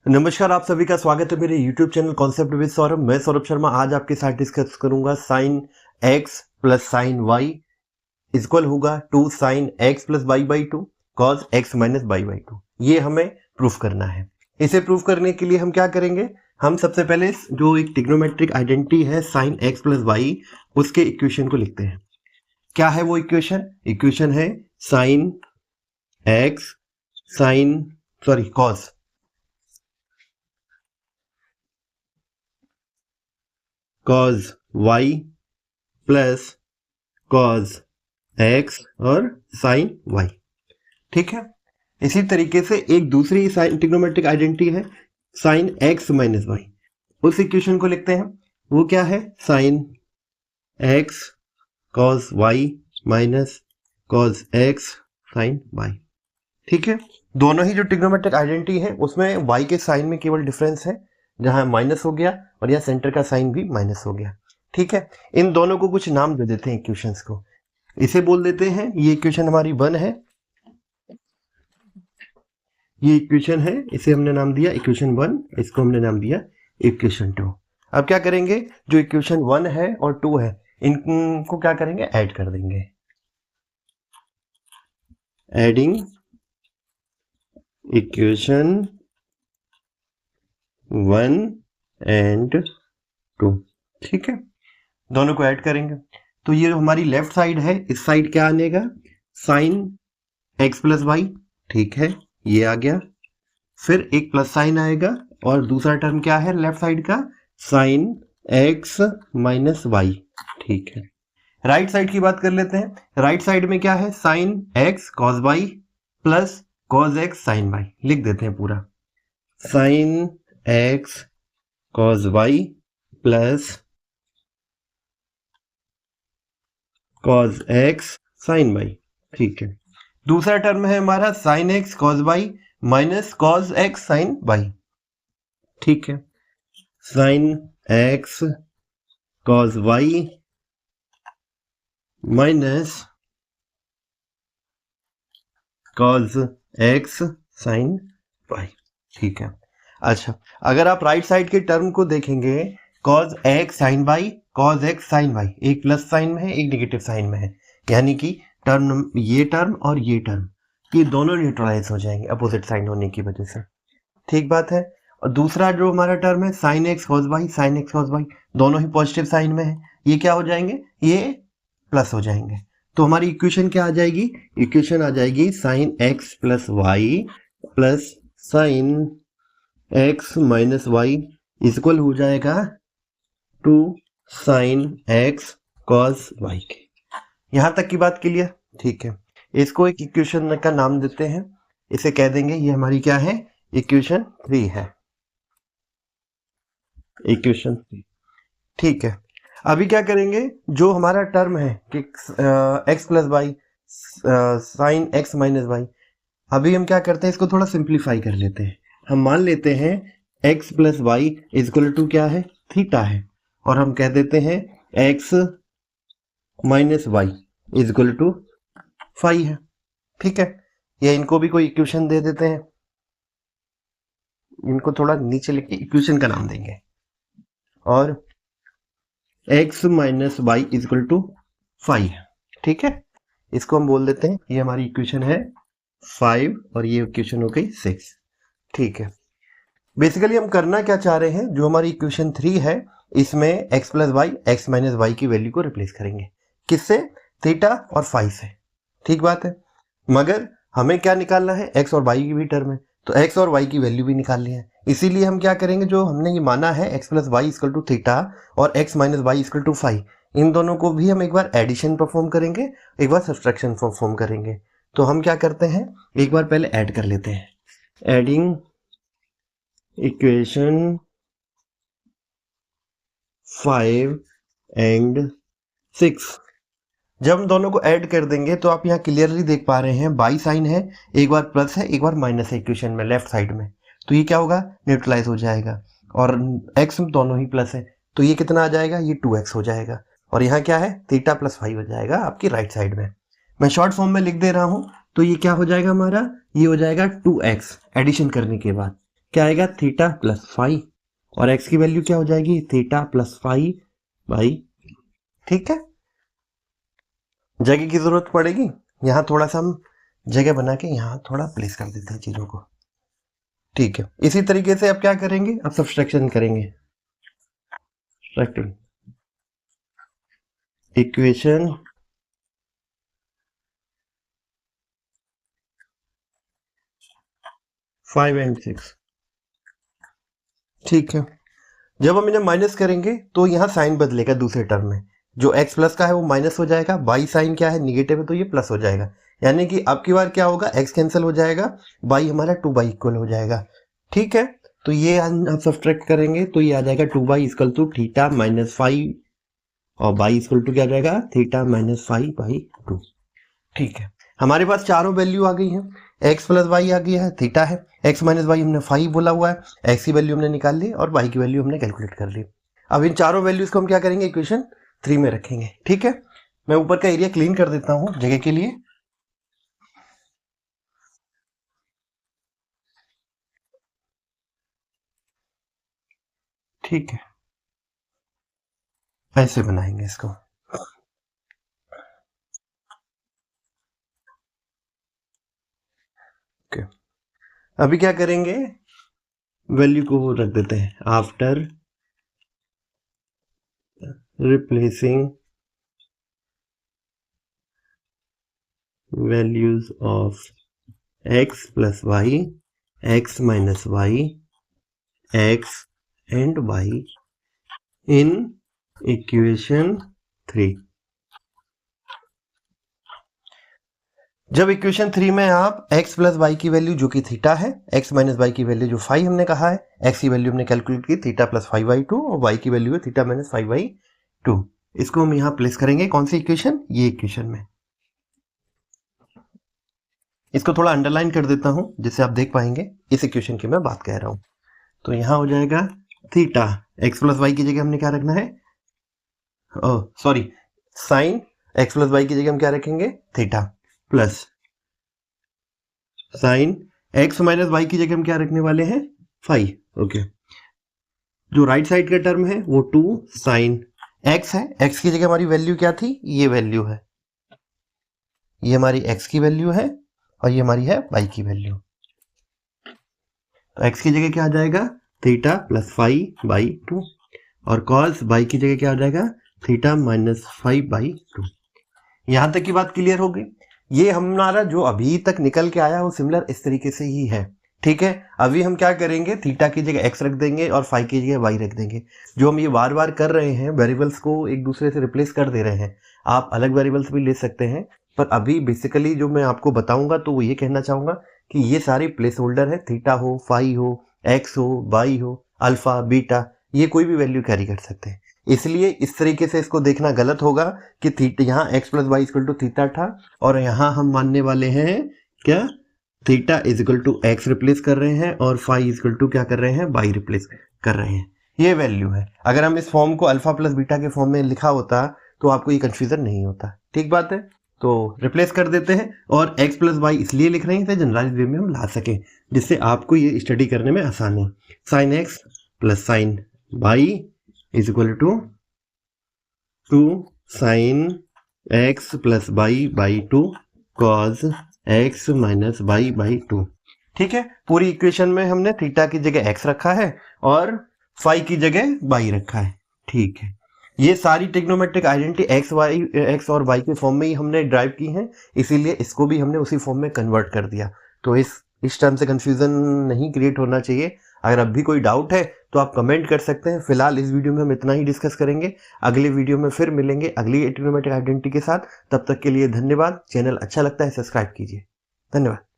नमस्कार, आप सभी का स्वागत है मेरे YouTube channel concept with Saurabh. मैं सौरभ शर्मा आज आपके साथ डिस्कस करूंगा sine x plus sine y equal होगा to sine x plus Y by two cos x minus Y by two. ये हमें प्रूफ करना है। इसे प्रूफ करने के लिए हम क्या करेंगे, हम सबसे पहले जो एक ट्रिग्नोमेट्रिक आइडेंटिटी है साइन x प्लस वाई, उसके इक्वेशन को लिखते हैं। क्या है वो इक्वेशन है sine x cos y plus cos x और साइन y। ठीक है। इसी तरीके से एक दूसरी साइन ट्रिग्नोमेट्रिक आइडेंटिटी है साइन x माइनस वाई। उस इक्वेशन को लिखते हैं, वो क्या है sine x cos y minus cos x sine y। ठीक है। दोनों ही जो ट्रिग्नोमेट्रिक आइडेंटिटी है उसमें y के साइन में केवल डिफरेंस है, जहां माइनस हो गया और यहाँ सेंटर का साइन भी माइनस हो गया। ठीक है। इन दोनों को कुछ नाम दे देते हैं इक्वेशंस को। इसे बोल देते हैं, ये इक्वेशन हमारी 1 है, ये इक्वेशन है, इसे हमने नाम दिया इक्वेशन 1, इसको हमने नाम दिया इक्वेशन 2। अब क्या करेंगे, जो इक्वेशन 1 है और 2 है इनको क्या करेंगे, ऐड कर देंगे। Adding equation 1 and 2। ठीक है। दोनों को ऐड करेंगे तो ये हमारी लेफ्ट साइड है, इस साइड क्या आनेगा साइन x प्लस वाई। ठीक है, ये आ गया। फिर एक प्लस साइन आएगा और दूसरा टर्म क्या है लेफ्ट साइड का, साइन x माइनस वाई। ठीक है। राइट साइड की बात कर लेते हैं। राइट साइड में क्या है, sine x cos Y plus cos x sine Y. लिख देते हैं पूरा, sine x cos Y plus cos x sine Y. ठीक है। दूसरा टर्म है हमारा sine x cos Y minus cos x sine Y. ठीक है। Sine x cos Y minus cos x sine Y. ठीक है। अच्छा, अगर आप राइट साइड के टर्म को देखेंगे, cos x sine Y cos x sine Y, एक प्लस साइन में है एक नेगेटिव साइन में है, यानी कि टर्म ये टर्म और ये टर्म ये दोनों न्यूट्रलाइज हो जाएंगे अपोजिट साइन होने की वजह से। ठीक बात है। और दूसरा जो हमारा टर्म है sine X cos Y, sine X cos Y दोनों ही पॉजिटिव साइन में है, ये क्या हो जाएंगे, ये प्लस हो जाएंगे। तो हमारी इक्वेशन क्या आ जाएगी, इक्वेशन आ जाएगी sine X plus Y plus sine X minus Y equal हो जाएगा two sine X cos Y के। यहां तक की बात क्लियर। ठीक है। इसको एक इक्वेशन का नाम देते हैं, इसे कह देंगे ये हमारी क्या है, इक्वेशन 3 है, इक्वेशन 3। ठीक है। अभी क्या करेंगे, जो हमारा टर्म है कि x plus Y sine x minus Y, अभी हम क्या करते हैं, इसको थोड़ा सिंप्लीफाई कर लेते हैं। हम मान लेते हैं x plus Y equal to क्या है, थीटा है, और हम कह देते हैं x minus Y equal to phi है। ठीक है। या इनको भी कोई इक्वेशन दे देते हैं, इनको थोड़ा नीचे लिख के इक्वेशन का नाम देंगे, और x minus Y equal to five. ठीक है। इसको हम बोल देते हैं, ये हमारी इक्वेशन है 5 और ये इक्वेशन हो गई 6। ठीक है। बेसिकली हम करना क्या चाह रहे हैं, जो हमारी इक्वेशन 3 है इसमें x plus Y X minus Y की वैल्यू को रिप्लेस करेंगे, किससे, थीटा और फाई से। ठीक बात है। मगर हमें क्या निकालना है, x और y की भी टर्म है, तो x और y की वैल्यू भी निकालनी है। इसीलिए हम क्या करेंगे, जो हमने ये माना है x plus Y equal to theta और x minus Y equal to phi, इन दोनों को भी हम एक बार एडिशन परफॉर्म करेंगे, एक बार सब्सट्रैक्शन परफॉर्म करेंगे। तो हम क्या करते हैं, एक बार पहले ऐड कर लेते हैं। Adding equation 5 and 6। जब हम दोनों को ऐड कर देंगे तो आप यहाँ क्लियरली देख पा रहे हैं, बाई साइन है, एक बार प्लस है एक बार माइनस है इक्वेशन में लेफ्ट साइड में, तो ये क्या होगा, न्यूट्रलाइज हो जाएगा। और x दोनों ही प्लस है तो ये कितना आ जाएगा, ये 2x हो जाएगा। और यहाँ क्या है, थीटा प्लस फाइव हो जाएगा आपकी राइट साइड में। मैं शॉर्ट फॉर्म में लिख दे रहा हूँ, तो ये क्या हो जाएगा हमारा, ये हो जाएगा 2x एडिशन करने के बाद। क्या आएगा, थीटा प्लस फाइव, और एक्स की वैल्यू क्या हो जाएगी, थीटा प्लस फाइव बाई, ठीक है। जगह की जरूरत पड़ेगी, यहाँ थोड़ा सा हम जगह बना के यहाँ थोड़ा प्लेस कर देते हैं चीजों को, ठीक है। इसी तरीके से अब क्या करेंगे, अब सब्सट्रैक्शन करेंगे, इक्वेशन 5 and 6, ठीक है। जब हम इन्हें माइनस करेंगे तो यहाँ साइन बदलेगा दूसरे टर्म में, जो x प्लस का है वो माइनस हो जाएगा, बाई साइन क्या है, निगेटिव है तो ये प्लस हो जाएगा, यानी कि अब की बार क्या होगा, x कैंसिल हो जाएगा, बाई हमारा 2 बाई इक्वल हो जाएगा, ठीक है। तो ये हम सब्सट्रैक्ट करेंगे तो ये आ जाएगा 2 by equal to theta minus five, और बाई इक्वल टू क्या आ जाएगा, थीटा माइनस फाइव बाई 2, ठीक है। हमारे पास चारों वैल्यू आ गई हैं, x प्लस वाई आ गया है, थीटा है, x माइनस वाई हमने 5 बोला हुआ है, x की वैल्यू हमने निकाल ली और y की वैल्यू हमने कैलकुलेट कर ली। अब इन चारों वैल्यूज को हम क्या करेंगे, इक्वेशन 3 में रखेंगे, ठीक है। मैं ऊपर का एरिया क्लीन कर देता हूं जगह के लिए, ठीक है, ऐसे बनाएंगे इसको। ओके, अभी क्या करेंगे, वैल्यू को रख देते हैं, after replacing values of x plus Y, x minus Y, x and y in equation 3। जब इक्वेशन 3 में आप x प्लस वाई की वैल्यू जो कि थीटा है, x माइनस वाई की वैल्यू जो 5 हमने कहा है, x की वैल्यू हमने कैलकुलेट की थीटा प्लस 5/2 और y की वैल्यू है थीटा माइनस 5/2, इसको हम यहाँ प्लेस करेंगे कौन सी इक्वेशन, ये इक्वेशन में। इसको थोड़ा अंडरलाइन कर देता हूं जिससे आप देख पाएंगे इस इक्वेशन की मैं बात कह रहा हूं। तो यहाँ हो जाएगा थीटा, x प्लस वाई की जगह हमने क्या रखना है, sorry, sine x plus Y की जगह हम क्या रखेंगे, theta, plus sine x minus Y की जगह हम क्या रखने वाले हैं, 5, ओके। जो राइट साइड का टर्म है वो 2 साइन x है, x की जगह हमारी वैल्यू क्या थी, ये वैल्यू है, ये हमारी x की वैल्यू है और ये हमारी है y की वैल्यू। तो x की जगह क्या आ जाएगा, थीटा प्लस 5/2, और cos y की जगह क्या आ जाएगा, थीटा माइनस 5/2। यहां तक की बात क्लियर हो गई। ये हमारा जो अभी तक निकल के आया वो सिमिलर इस तरीके से ही है, ठीक है। अभी हम क्या करेंगे, थीटा की जगह x रख देंगे और फाई की जगह y रख देंगे। जो हम ये बार बार कर रहे हैं, वेरिएबल्स को एक दूसरे से रिप्लेस कर दे रहे हैं, आप अलग वेरिएबल्स भी ले सकते हैं, पर अभी बेसिकली जो मैं आपको बताऊंगा तो वो ये कहना चाहूंगा कि ये सारे प्लेस होल्डर है, थीटा हो, फाई हो, x हो, y हो, अल्फा, बीटा, ये कोई भी वैल्यू कैरी कर सकते हैं। इसलिए इस तरीके से इसको देखना गलत होगा कि थीटा यहाँ x plus Y equal to theta था और यहाँ हम मानने वाले हैं क्या, theta is equal to X replace कर रहे हैं और फाई इज इक्वल टू क्या कर रहे हैं, वाई रिप्लेस कर रहे हैं। ये वैल्यू है। अगर हम इस फॉर्म को अल्फा प्लस बीटा के फॉर्म में लिखा होता तो आपको ये कंफ्यूजन नहीं होता, ठीक बात है। तो रिप्लेस कर देते हैं और x प्लस वाई इसलिए लिख रहे हैं जनरलाइज वे में हम ला सकें, जिससे आपको ये स्टडी करने में आसानी। Sine x plus sine Y is equal to 2 sine x plus Y by 2 cos x minus Y by 2, ठीक है। पूरी इक्वेशन में हमने थीटा की जगह x रखा है और फाई की जगह y रखा है, ठीक है। ये सारी ट्रिग्नोमेट्रिक आइडेंटिटी x और y के फॉर्म में ही हमने ड्राइव की हैं, इसीलिए इसको भी हमने उसी फॉर्म में कन्वर्ट कर दिया। तो इस टर्म से कंफ्यूजन नहीं क्रिएट होना चाहिए। अगर अब भी कोई डाउट है तो आप कमेंट कर सकते हैं। फिलहाल इस वीडियो में हम इतना ही डिस्कस करेंगे, अगले वीडियो में फिर मिलेंगे अगली ट्रिग्नोमेट्रिक आइडेंटिटी के साथ। तब तक के लिए धन्यवाद। चैनल अच्छा लगता है सब्सक्राइब कीजिए, धन्यवाद।